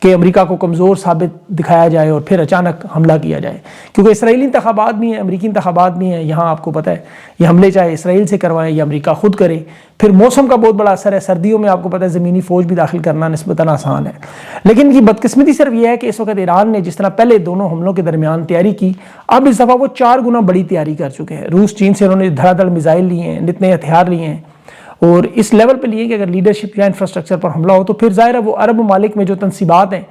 کہ امریکہ کو کمزور ثابت دکھایا جائے اور پھر اچانک حملہ کیا جائے، کیونکہ اسرائیلی انتخابات بھی ہیں، امریکی انتخابات بھی ہیں، یہاں آپ کو پتہ ہے یہ حملے چاہے اسرائیل سے کروائیں یا امریکہ خود کرے، پھر موسم کا بہت بڑا اثر ہے، سردیوں میں آپ کو پتہ ہے زمینی فوج بھی داخل کرنا نسبتاً آسان ہے، لیکن یہ بدقسمتی صرف یہ ہے کہ اس وقت ایران نے جس طرح پہلے دونوں حملوں کے درمیان تیاری کی، اب اس دفعہ وہ 4 گنا بڑی تیاری کر چکے ہیں۔ روس چین سے انہوں نے دھڑا دھڑ میزائل لیے ہیں، نتنے ہتھیار لیے ہیں، اور اس لیول پہ لیے کہ اگر لیڈرشپ یا انفراسٹرکچر پر حملہ ہو تو پھر ظاہر ہے وہ عرب ممالک میں جو تنصیبات ہیں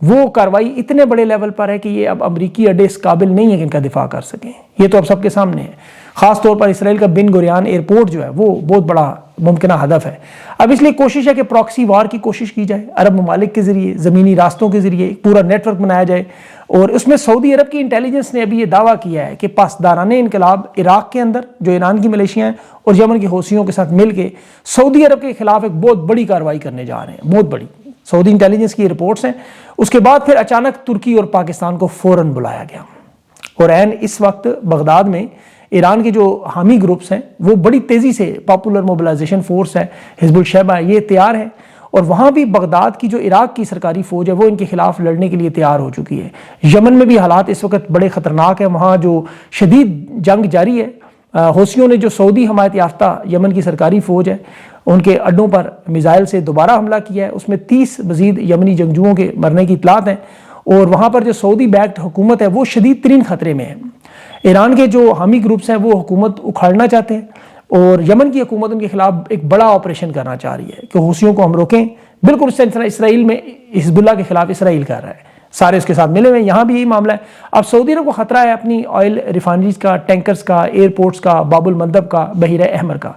وہ کاروائی اتنے بڑے لیول پر ہے کہ یہ اب امریکی اڈے اس قابل نہیں ہے کہ ان کا دفاع کر سکیں، یہ تو اب سب کے سامنے ہے۔ خاص طور پر اسرائیل کا بن گوریان ایئرپورٹ جو ہے وہ بہت بڑا ممکنہ ہدف ہے۔ اب اس لیے کوشش ہے کہ پراکسی وار کی کوشش کی جائے، عرب ممالک کے ذریعے، زمینی راستوں کے ذریعے پورا نیٹ ورک بنایا جائے، اور اس میں سعودی عرب کی انٹیلیجنس نے ابھی یہ دعویٰ کیا ہے کہ پاسداران انقلاب عراق کے اندر جو ایران کی ملیشیاں ہیں اور یمن کی حوثیوں کے ساتھ مل کے سعودی عرب کے خلاف ایک بہت بڑی کارروائی کرنے جا رہے ہیں، بہت بڑی۔ سعودی انٹیلیجنس کی رپورٹس ہیں۔ اس کے بعد پھر اچانک ترکی اور پاکستان کو فوراً بلایا گیا، اور عین اس وقت بغداد میں ایران کے جو حامی گروپس ہیں وہ بڑی تیزی سے، پاپولر موبلائزیشن فورس ہے، حزب الشعبہ ہے، یہ تیار ہے، اور وہاں بھی بغداد کی جو عراق کی سرکاری فوج ہے وہ ان کے خلاف لڑنے کے لیے تیار ہو چکی ہے۔ یمن میں بھی حالات اس وقت بڑے خطرناک ہیں، وہاں جو شدید جنگ جاری ہے، حوثیوں نے جو سعودی حمایت یافتہ یمن کی سرکاری فوج ہے ان کے اڈوں پر میزائل سے دوبارہ حملہ کیا ہے، اس میں 30 مزید یمنی جنگجوؤں کے مرنے کی اطلاعات ہیں، اور وہاں پر جو سعودی بیکڈ حکومت ہے وہ شدید ترین خطرے میں ہے۔ ایران کے جو حامی گروپس ہیں وہ حکومت اکھاڑنا چاہتے ہیں، اور یمن کی حکومت ان کے خلاف ایک بڑا آپریشن کرنا چاہ رہی ہے کہ حوثیوں کو ہم روکیں، بالکل اس طرح اسرائیل میں حزب اللہ کے خلاف اسرائیل کر رہا ہے، سارے اس کے ساتھ ملے ہوئے ہیں، یہاں بھی یہی معاملہ ہے۔ اب سعودی عرب کو خطرہ ہے اپنی آئل ریفائنریز کا، ٹینکرز کا، ایئرپورٹس کا، باب المندب کا، بحیرہ احمر کا۔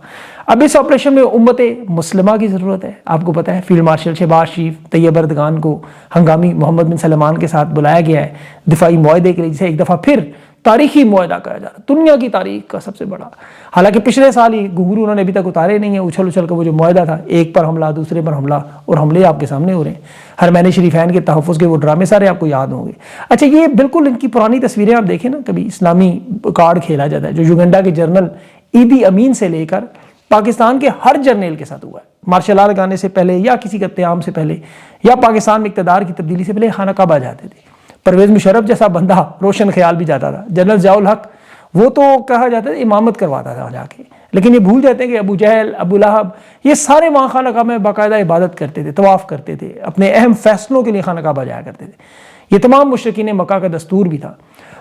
اب اس آپریشن میں امت مسلمہ کی ضرورت ہے، آپ کو پتہ ہے فیلڈ مارشل شہباز شریف، طیب اردگان کو ہنگامی محمد بن سلمان کے ساتھ بلایا گیا ہے دفاعی معاہدے کے لیے، جسے ایک دفعہ پھر تاریخی معاہدہ کہا جا رہا ہے، دنیا کی تاریخ کا سب سے بڑا۔ حالانکہ پچھلے سال ہی گھنگرو انہوں نے ابھی تک اتارے نہیں ہیں، اچھل اچھل کا وہ جو معاہدہ تھا، ایک پر حملہ دوسرے پر حملہ، اور حملے آپ کے سامنے ہو رہے ہیں، حرمین شریفین کے تحفظ کے وہ ڈرامے سارے آپ کو یاد ہوں گے۔ اچھا، یہ بالکل ان کی پرانی تصویریں آپ دیکھیں نا، کبھی اسلامی کارڈ کھیلا جاتا ہے جو یوگنڈا کے جنرل ایدی امین سے لے کر پاکستان کے ہر جرنیل کے ساتھ ہوا ہے، مارشل آرٹ لگانے سے پہلے یا کسی کا قیام سے پہلے یا پاکستان میں اقتدار کی تبدیلی سے پہلے خانہ کعبہ جاتے تھے۔ پرویز مشرف جیسا بندہ روشن خیال بھی جاتا تھا، جنرل ضیاء الحق وہ تو کہا جاتا ہے امامت کرواتا تھا جا کے، لیکن یہ بھول جاتے ہیں کہ ابو جہل، ابو لہب، یہ سارے وہاں خانہ کعبہ میں باقاعدہ عبادت کرتے تھے، طواف کرتے تھے، اپنے اہم فیصلوں کے لیے خانہ کعبہ جایا کرتے تھے۔ یہ تمام مشرکین مکہ کا دستور بھی تھا۔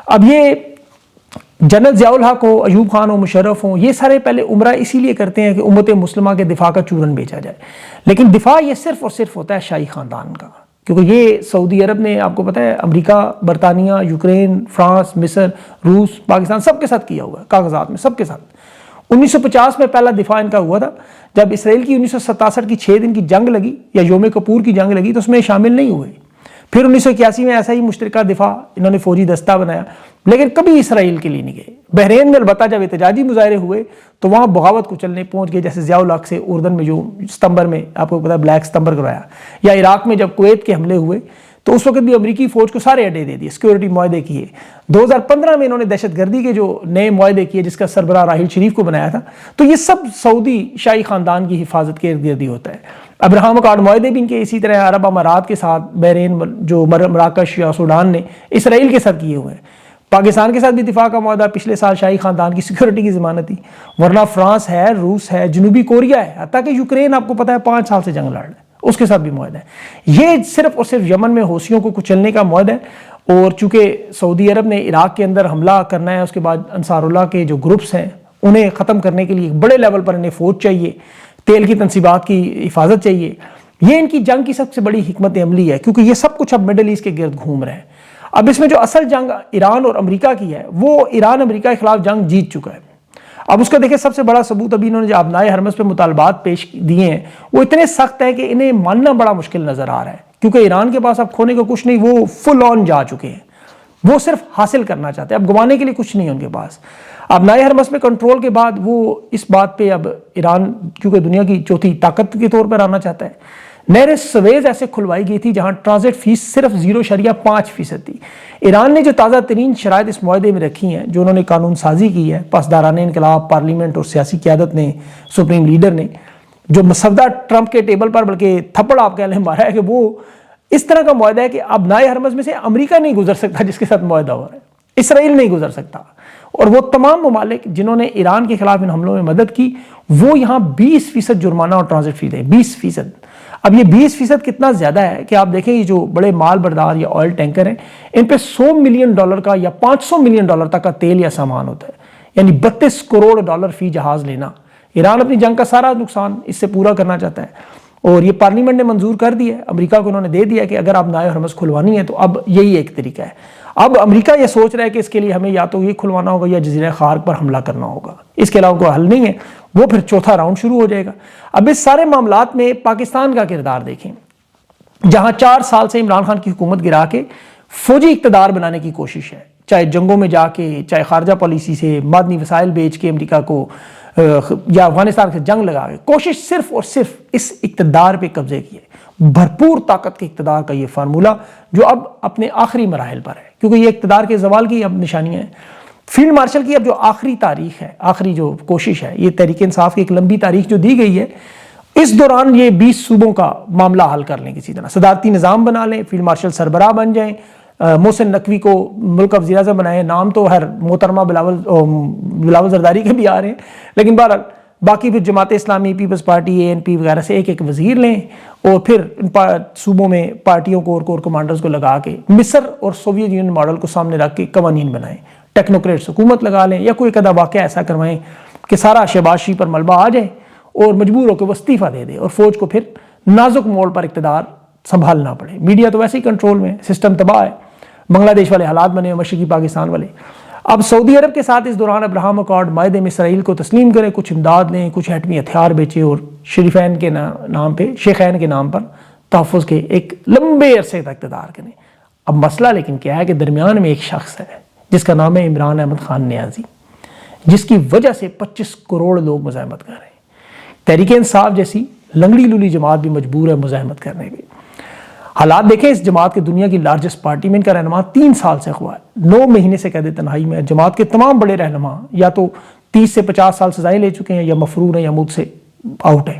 اب یہ جنرل ضیاء الحق ہو، ایوب خان ہو، مشرف ہوں، یہ سارے پہلے عمرہ اسی لیے کرتے ہیں کہ امت مسلمہ کے دفاع کا چورن بیچا جائے، لیکن دفاع یہ صرف اور صرف ہوتا ہے شاہی خاندان کا، کیونکہ یہ سعودی عرب نے، آپ کو پتہ ہے، امریکہ، برطانیہ، یوکرین، فرانس، مصر، روس، پاکستان سب کے ساتھ کیا ہوا ہے، کاغذات میں سب کے ساتھ۔ 1950 میں پہلا دفاع ان کا ہوا تھا، جب اسرائیل کی 1967 کی 6 دن کی جنگ لگی یا یوم کپور کی جنگ لگی تو اس میں شامل نہیں ہوئے۔ پھر 1981 میں ایسا ہی مشترکہ دفاع انہوں نے فوجی دستہ بنایا، لیکن کبھی اسرائیل کے لیے نہیں گئے۔ بحرین میں البتہ جب احتجاجی مظاہرے ہوئے تو وہاں بغاوت کو چلنے پہنچ گئے، جیسے ضیاء الحق سے اردن میں جو ستمبر میں آپ کو پتا ہے بلیک ستمبر کروایا، یا عراق میں جب کویت کے حملے ہوئے تو اس وقت بھی امریکی فوج کو سارے اڈے دے دیے، سیکورٹی معاہدے کیے۔ 2015 میں انہوں نے دہشت گردی کے جو نئے معاہدے کیے جس کا سربراہ راحیل شریف کو بنایا تھا، تو یہ سب سعودی شاہی خاندان کی حفاظت کے ارد گرد ہی ہوتا ہے۔ ابراہم اکارڈ معاہدے بھی ان کے اسی طرح عرب امارات کے ساتھ، بحرین، جو مراکش یا سوڈان نے اسرائیل کے ساتھ کیے ہوئے ہیں۔ پاکستان کے ساتھ بھی دفاع کا معاہدہ پچھلے سال شاہی خاندان کی سیکورٹی کی ضمانت تھی، ورنہ فرانس ہے، روس ہے، جنوبی کوریا ہے، حتیٰ کہ یوکرین آپ کو پتہ ہے 5 سال سے جنگ لڑ رہا ہے، اس کے ساتھ بھی معاہدہ ہے۔ یہ صرف اور صرف یمن میں حوثیوں کو کچلنے کا معاہدہ ہے، اور چونکہ سعودی عرب نے عراق کے اندر حملہ کرنا ہے، اس کے بعد انصار اللہ کے جو گروپس ہیں انہیں ختم کرنے کے لیے بڑے لیول پر انہیں فوج چاہیے، تیل کی تنصیبات کی حفاظت چاہیے۔ یہ ان کی جنگ کی سب سے بڑی حکمت عملی ہے، کیونکہ یہ سب کچھ اب مڈل ایسٹ کے گرد گھوم رہے ہیں۔ اب اس میں جو اصل جنگ ایران اور امریکہ کی ہے، وہ ایران امریکہ کے خلاف جنگ جیت چکا ہے۔ اب اس کا دیکھیں سب سے بڑا ثبوت ابھی انہوں نے جو ابنائے حرمز پہ مطالبات پیش دیے ہیں وہ اتنے سخت ہیں کہ انہیں ماننا بڑا مشکل نظر آ رہا ہے، کیونکہ ایران کے پاس اب کھونے کو کچھ نہیں، وہ فل آن جا چکے ہیں، وہ صرف حاصل کرنا چاہتے ہیں، اب گوانے کے لیے کچھ نہیں ان کے پاس۔ ابنائے حرمز پہ کنٹرول کے بعد وہ اس بات پہ اب ایران کیونکہ دنیا کی چوتھی طاقت کے طور پر آنا چاہتا ہے۔ نہر سویز ایسے کھلوائی گئی تھی جہاں ٹرانزٹ فیس صرف 0.5% تھی۔ ایران نے جو تازہ ترین شرائط اس معاہدے میں رکھی ہیں، جو انہوں نے قانون سازی کی ہے، پاسداران انقلاب، پارلیمنٹ اور سیاسی قیادت نے، سپریم لیڈر نے، جو مسودہ ٹرمپ کے ٹیبل پر بلکہ تھپڑ آپ کہہ لیں مارا ہے کہ وہ اس طرح کا معاہدہ ہے کہ اب نائے ہرمز میں سے امریکہ نہیں گزر سکتا جس کے ساتھ معاہدہ ہو رہا ہے، اسرائیل نہیں گزر سکتا، اور وہ تمام ممالک جنہوں نے ایران کے خلاف ان حملوں میں مدد کی وہ یہاں 20% جرمانہ اور ٹرانزٹ فی دیں، 20%۔ اب یہ 20% کتنا زیادہ ہے کہ آپ دیکھیں یہ جو بڑے مال بردار یا آئل ٹینکر ہیں ان پہ $100 ملین کا یا $500 ملین تک کا تیل یا سامان ہوتا ہے، یعنی $32 کروڑ فی جہاز لینا۔ ایران اپنی جنگ کا سارا نقصان اس سے پورا کرنا چاہتا ہے، اور یہ پارلیمنٹ نے منظور کر دیا ہے، امریکہ کو انہوں نے دے دیا کہ اگر آپ نائے ہرمز کھلوانی ہے تو اب یہی ایک طریقہ ہے۔ اب امریکہ یہ سوچ رہا ہے کہ اس کے لیے ہمیں یا تو یہ کھلوانا ہوگا یا جزیرہ خارق پر حملہ کرنا ہوگا، اس کے علاوہ کوئی حل نہیں ہے، وہ پھر چوتھا راؤنڈ شروع ہو جائے گا۔ اب اس سارے معاملات میں پاکستان کا کردار دیکھیں، جہاں 4 سال سے عمران خان کی حکومت گرا کے فوجی اقتدار بنانے کی کوشش ہے، چاہے جنگوں میں جا کے، چاہے خارجہ پالیسی سے معدنی وسائل بیچ کے امریکہ کو، یا افغانستان سے جنگ لگا کے، کوشش صرف اور صرف اس اقتدار پہ قبضے کی ہے، بھرپور طاقت کے اقتدار کا یہ فارمولہ جو اب اپنے آخری مراحل پر ہے، کیونکہ یہ اقتدار کے زوال کی اب نشانیاں ہیں۔ فیلڈ مارشل کی اب جو آخری تاریخ ہے، آخری جو کوشش ہے، یہ تحریک انصاف کی ایک لمبی تاریخ جو دی گئی ہے، اس دوران یہ 20 صوبوں کا معاملہ حل کر لیں، کسی طرح صدارتی نظام بنا لیں، فیلڈ مارشل سربراہ بن جائیں، محسن نقوی کو ملک کا وزیر اعظم بنائیں، نام تو ہر محترمہ بلاول زرداری کے بھی آ رہے ہیں، لیکن بہرحال باقی پھر Jamaat Islami, Peoples party, ANP وغیرہ سے ایک وزیر لیں، اور پھر ان صوبوں میں پارٹیوں کو اور کور کمانڈرز کو لگا کے مصر اور سوویت یونین ماڈل کو سامنے رکھ کے قوانین بنائیں، ٹیکنوکریٹس حکومت لگا لیں، یا کوئی قدہ واقعہ ایسا کروائیں کہ سارا شہباز شریف پر ملبہ آ جائے اور مجبور ہو کے وہ استعفیٰ دے دے، اور فوج کو پھر نازک موڑ پر اقتدار سنبھالنا پڑے۔ میڈیا تو ویسے ہی کنٹرول میں، سسٹم تباہ ہے، بنگلہ دیش والے حالات بنے ہیں، مشرقی پاکستان والے۔ اب سعودی عرب کے ساتھ اس دوران ابراہم اکارڈ معاہدے میں اسرائیل کو تسلیم کریں، کچھ امداد لیں، کچھ ایٹمی ہتھیار بیچے، اور شیخین کے نام پر تحفظ کے ایک لمبے عرصے تک اقتدار کریں۔ اب مسئلہ لیکن کیا ہے کہ درمیان میں ایک شخص ہے جس کا نام ہے عمران احمد خان نیازی، جس کی وجہ سے 25 کروڑ لوگ مزاحمت کر رہے ہیں۔ تحریک انصاف جیسی لنگڑی لولی جماعت بھی مجبور ہے مزاحمت کرنے پہ۔ حالات دیکھیں اس جماعت کے دنیا کی لارجسٹ پارٹی میں، ان کا رہنما 3 سال سے ہوا ہے، 9 مہینے سے قید تنہائی میں۔ جماعت کے تمام بڑے رہنما یا تو 30 سے 50 سال سزائیں لے چکے ہیں، یا مفرور ہیں، یا ملک سے آؤٹ ہیں۔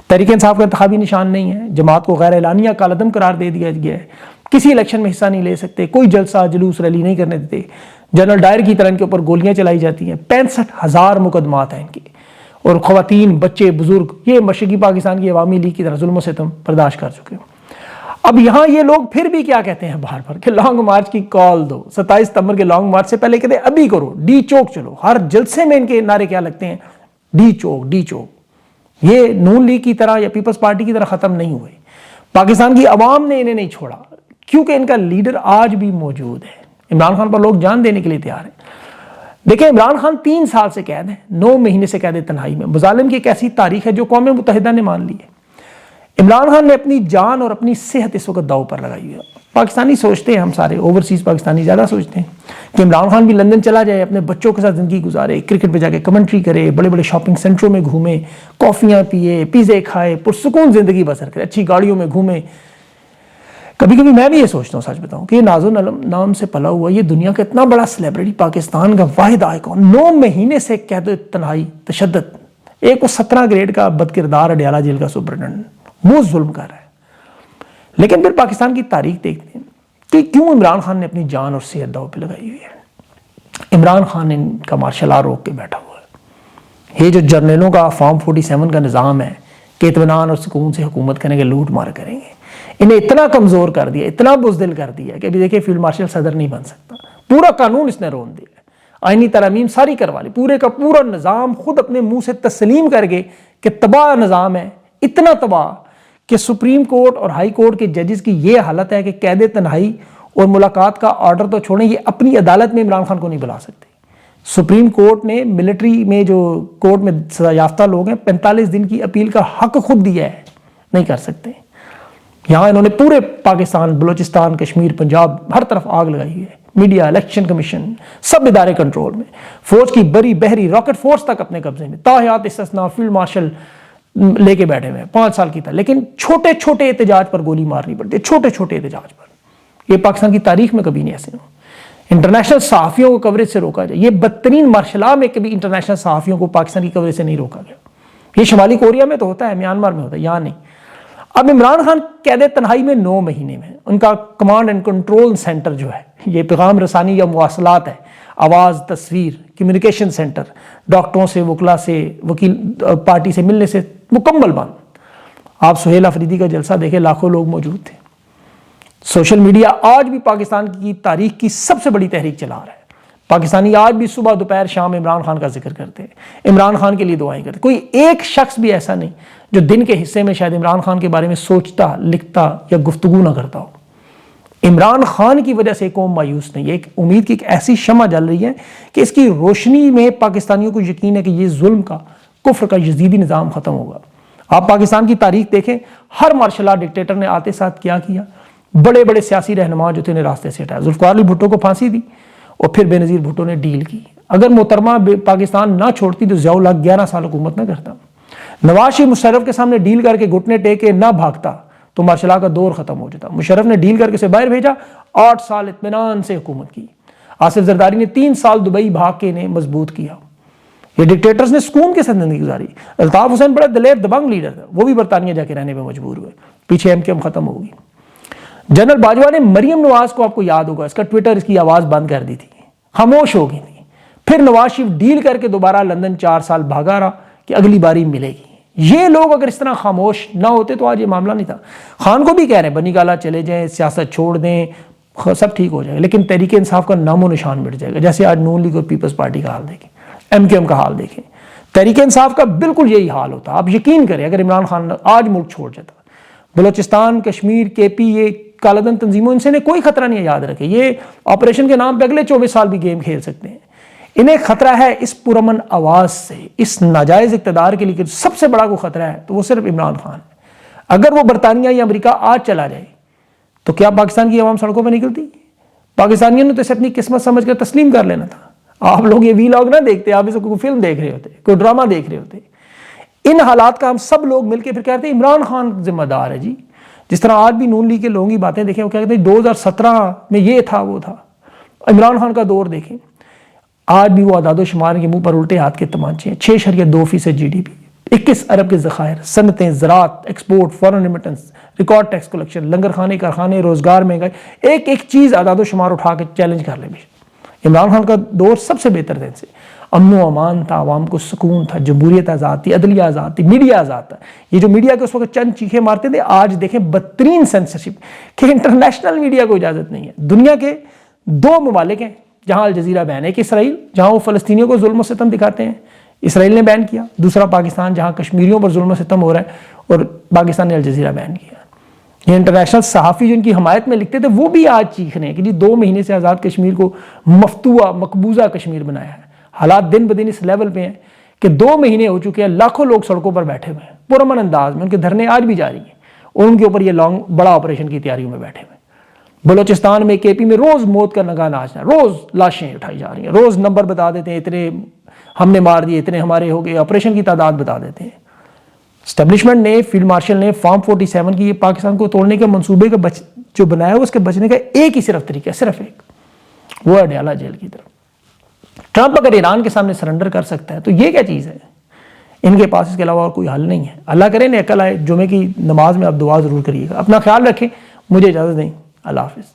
تحریک انصاف کا انتخابی نشان نہیں ہے، جماعت کو غیر اعلانیہ کالعدم قرار دے دیا گیا ہے، کسی الیکشن میں حصہ نہیں لے سکتے، کوئی جلسہ جلوس ریلی نہیں کرنے دیتے، جنرل ڈائر کی طرح ان کے اوپر گولیاں چلائی جاتی ہیں، 65,000 مقدمات ہیں ان کے، اور خواتین، بچے، بزرگ یہ مشرقی پاکستان کی عوامی لیگ کی طرح ظلم و ستم برداشت کر چکے ہیں۔ اب یہاں یہ لوگ پھر بھی کیا کہتے ہیں باہر پر کہ لانگ مارچ کی کال دو، 27 ستمبر کے لانگ مارچ سے پہلے کہتے ہیں ابھی کرو، ڈی چوک چلو۔ ہر جلسے میں ان کے نعرے کیا لگتے ہیں؟ ڈی چوک، ڈی چوک۔ یہ نون لیگ کی طرح یا پیپلز پارٹی کی طرح ختم نہیں ہوئے، پاکستان کی عوام نے انہیں نہیں چھوڑا، کیونکہ ان کا لیڈر آج بھی موجود ہے۔ عمران خان پر لوگ جان دینے کے لیے تیار ہیں۔ دیکھیں عمران خان 3 سال سے قید ہے، 9 مہینے سے قید تنہائی میں۔ مظالم کی ایک ایسی تاریخ ہے جو قوم متحدہ نے مان لی ہے۔ عمران خان نے اپنی جان اور اپنی صحت اس وقت داؤ پر لگائی ہے۔ پاکستانی سوچتے ہیں، ہم سارے اوورسیز پاکستانی زیادہ سوچتے ہیں کہ عمران خان بھی لندن چلا جائے، اپنے بچوں کے ساتھ زندگی گزارے، کرکٹ پہ جا کے کمنٹری کرے، بڑے بڑے شاپنگ سینٹروں میں گھومے، کافیاں پیے، پیزے کھائے، پرسکون زندگی بسر کرے، اچھی گاڑیوں میں گھومے۔ کبھی کبھی میں بھی یہ سوچتا ہوں، سچ بتاؤں، کہ یہ ناز و نام سے پلا ہوا یہ دنیا کا اتنا بڑا سیلیبریٹی، پاکستان کا واحد آئیکن، 9 مہینے سے قید و تنہائی، تشدد، ایک وہ 17 گریڈ کا بدکردار اڈیالہ جیل کا سپرنٹنڈنٹ وہ ظلم کر رہا ہے۔ لیکن پھر پاکستان کی تاریخ دیکھتے ہیں کہ کیوں عمران خان نے اپنی جان اور صحت داؤ پہ لگائی ہوئی ہے۔ عمران خان نے ان کا مارشل آرٹ روک کے بیٹھا ہوا ہے۔ یہ جو جرنیلوں کا فارم 47 کا نظام ہے کہ اطمینان اور سکون سے حکومت کریں گے، لوٹ مار کریں گے، انہیں اتنا کمزور کر دیا، اتنا بزدل کر دیا کہ ابھی دیکھیں فیلڈ مارشل صدر نہیں بن سکتا، پورا قانون اس نے رون دیا، آئینی ترامیم ساری کروا لی، پورے کا پورا نظام خود اپنے منہ سے تسلیم کر گئے کہ تباہ نظام ہے، اتنا تباہ کہ سپریم کورٹ اور ہائی کورٹ کے ججز کی یہ حالت ہے کہ قید تنہائی اور ملاقات کا آرڈر تو چھوڑیں، یہ اپنی عدالت میں عمران خان کو نہیں بلا سکتے۔ سپریم کورٹ نے ملٹری میں جو کورٹ میں سزا یافتہ لوگ ہیں 45 دن کی اپیل کا حق خود دیا ہے، نہیں کر سکتے۔ یہاں انہوں نے پورے پاکستان، بلوچستان، کشمیر، پنجاب ہر طرف آگ لگائی ہے، میڈیا، الیکشن کمیشن، سب ادارے کنٹرول میں، فوج کی بری بحری راکٹ فورس تک اپنے قبضے میں، تاحیات استثناء فیلڈ مارشل لے کے بیٹھے ہوئے ہیں 5 سال کی تھا، لیکن چھوٹے چھوٹے احتجاج پر گولی مارنی پڑتی ہے، چھوٹے چھوٹے احتجاج پر۔ یہ پاکستان کی تاریخ میں کبھی نہیں ایسے ہو۔ انٹرنیشنل صحافیوں کو کوریج سے روکا جائے، یہ بدترین مارشل لا میں کبھی انٹرنیشنل صحافیوں کو پاکستان کی کوریج سے نہیں روکا گیا۔ یہ شمالی کوریا میں تو ہوتا ہے، میانمار میں ہوتا ہے، یہاں نہیں۔ اب عمران خان قید تنہائی میں 9 مہینے میں ان کا کمانڈ اینڈ کنٹرول سینٹر جو ہے، یہ پیغام رسانی یا مواصلات ہے، آواز، تصویر، کمیونیکیشن سینٹر، ڈاکٹروں سے، وکلا سے، وکیل پارٹی سے ملنے سے مکمل بند۔ آپ سہیل آفریدی کا جلسہ دیکھیں، لاکھوں لوگ موجود تھے۔ سوشل میڈیا آج بھی پاکستان کی تاریخ کی سب سے بڑی تحریک چلا رہا ہے۔ پاکستانی آج بھی صبح دوپہر شام عمران خان کا ذکر کرتے ہیں، عمران خان کے لیے دعائیں کرتے ہیں۔ کوئی ایک شخص بھی ایسا نہیں جو دن کے حصے میں شاید عمران خان کے بارے میں سوچتا، لکھتا یا گفتگو نہ کرتا ہو۔ عمران خان کی وجہ سے قوم مایوس نہیں ہے، ایک امید کی ایک ایسی شمع جل رہی ہے کہ اس کی روشنی میں پاکستانیوں کو یقین ہے کہ یہ ظلم کا، کفر کا یزیدی نظام ختم ہوگا۔ آپ پاکستان کی تاریخ دیکھیں، ہر مارشل آرٹ ڈکٹیٹر نے آتے ساتھ کیا کیا، بڑے بڑے سیاسی رہنما جو تھے انہیں راستے سے ہٹایا۔ ذوالفقار علی بھٹو کو پھانسی دی اور پھر بے نظیر بھٹو نے ڈیل کی۔ اگر محترمہ پاکستان نہ چھوڑتی تو ضیاء الحق 11 سال حکومت نہ کرتا۔ نواز شریف مشرف کے سامنے ڈیل کر کے گھٹنے ٹیکے نہ بھاگتا تو مارشل آرٹ کا دور ختم ہو جاتا۔ مشرف نے ڈیل کر کے اسے باہر بھیجا، 8 سال اطمینان سے حکومت کی۔ آصف زرداری نے 3 سال دبئی بھاگ کے انہیں مضبوط کیا۔ یہ ڈکٹیٹرز نے سکون کے ساتھ زندگی گزاری۔ الطاف حسین بڑا دلیر دبنگ لیڈر تھا، وہ بھی برطانیہ جا کے رہنے پہ مجبور ہوئے، پیچھے MKM ختم ہوگی۔ جنرل باجوہ نے مریم نواز کو، آپ کو یاد ہوگا، اس کا ٹویٹر، اس کی آواز بند کر دی تھی، خاموش ہو گئی تھی۔ پھر نواز شریف ڈیل کر کے دوبارہ لندن 4 سال بھاگا رہا کہ اگلی باری ملے گی۔ یہ لوگ اگر اس طرح خاموش نہ ہوتے تو آج یہ معاملہ نہیں تھا۔ خان کو بھی کہہ رہے ہیں بنی گالہ چلے جائیں، سیاست چھوڑ دیں، سب ٹھیک ہو جائے گا، لیکن تحریک انصاف کا نام و نشان مٹ جائے گا۔ جیسے آج نون لیگ اور پیپلز پارٹی کا حال دیکھیں، MKM کا حال دیکھیں، تحریک انصاف کا بالکل یہی حال ہوتا۔ آپ یقین کریں اگر عمران خان آج ملک چھوڑ جاتا، بلوچستان، کشمیر، KP، یہ کالا دن تنظیموں، ان سے کوئی خطرہ نہیں ہے، یاد رکھیں۔ یہ آپریشن کے نام پہ اگلے 24 سال بھی گیم کھیل سکتے ہیں۔ انہیں خطرہ ہے اس پرامن آواز سے، اس ناجائز اقتدار کے لیے سب سے بڑا کوئی خطرہ ہے تو وہ صرف عمران خان ہے۔ اگر وہ برطانیہ یا امریکہ آج چلا جائے تو کیا پاکستان کی عوام سڑکوں پہ نکلتی؟ پاکستانیوں نے تو اسے اپنی قسمت سمجھ کر تسلیم کر لینا تھا۔ آپ لوگ یہ ویلاگ نہ دیکھتے، آپ اسے کوئی فلم دیکھ رہے ہوتے، کوئی ڈرامہ دیکھ رہے ہوتے۔ ان حالات کا ہم سب لوگ مل کے پھر کہتے ہیں عمران خان ذمہ دار ہے جی۔ جس طرح آج بھی نون لیگ کے لوگوں کی باتیں دیکھیں، وہ کیا کہتے ہیں 2017 میں یہ تھا وہ تھا۔ عمران خان کا دور دیکھیں، آج بھی وہ اعداد و شمار کے منہ پر الٹے ہاتھ کے تمانچے ہیں۔ 6.2% GDP، 21 ارب کے ذخائر، صنعتیں، زراعت، ایکسپورٹ، فورن ریمیٹنس، ریکارڈ ٹیکس کلیکشن، لنگر خانے، کارخانے، روزگار، مہنگائی، ایک ایک چیز اعداد و شمار اٹھا کے چیلنج کر لے بھی۔ عمران خان کا دور سب سے بہتر دن سے امن و امان تھا، عوام کو سکون تھا، جمہوریت آزاد تھی، عدلیہ آزاد تھی، میڈیا آزاد تھا۔ یہ جو میڈیا کے اس وقت چند چیخیں مارتے تھے، آج دیکھیں بدترین سینسرشپ کہ انٹرنیشنل میڈیا کو اجازت نہیں ہے۔ دنیا کے 2 ممالک ہیں جہاں الجزیرہ بین ہے، ایک اسرائیل جہاں وہ فلسطینیوں کو ظلم و ستم دکھاتے ہیں، اسرائیل نے بین کیا، دوسرا پاکستان جہاں کشمیریوں پر ظلم و ستم ہو رہا ہے اور پاکستان نے الجزیرہ بین کیا۔ یہ انٹرنیشنل صحافی جو ان کی حمایت میں لکھتے تھے وہ بھی آج چیخ رہے ہیں کہ جی 2 مہینے سے آزاد کشمیر کو مفتوحہ مقبوضہ کشمیر بنایا ہے۔ حالات دن بدن اس لیول پہ ہیں کہ 2 مہینے ہو چکے ہیں، لاکھوں لوگ سڑکوں پر بیٹھے ہوئے ہیں پرامن انداز میں، ان کے دھرنے آج بھی جاری ہیں اور ان کے اوپر یہ بڑا آپریشن کی تیاریوں میں بیٹھے ہوئے ہیں۔ بلوچستان میں، KP میں روز موت کا نگاہ ناچنا، روز لاشیں اٹھائی جا رہی ہیں، روز نمبر بتا دیتے ہیں، اتنے ہم نے مار دیے، اتنے ہمارے ہو گئے، آپریشن کی تعداد بتا دیتے ہیں۔ اسٹیبلشمنٹ نے، فیلڈ مارشل نے فارم 47 کی یہ پاکستان کو توڑنے کے منصوبے کا جو بنایا ہے اس کے بچنے کا ایک ہی صرف طریقہ ہے، صرف ایک، وہ ہے ڈیالہ جیل کی طرف۔ ٹرمپ اگر ایران کے سامنے سرنڈر کر سکتا ہے تو یہ کیا چیز ہے؟ ان کے پاس اس کے علاوہ اور کوئی حل نہیں ہے۔ اللہ کرے انہیں عقل آئے، جمعے کی نماز میں آپ دعا ضرور کریے گا۔ اپنا خیال رکھیں، مجھے اجازت دیں، اللہ حافظ۔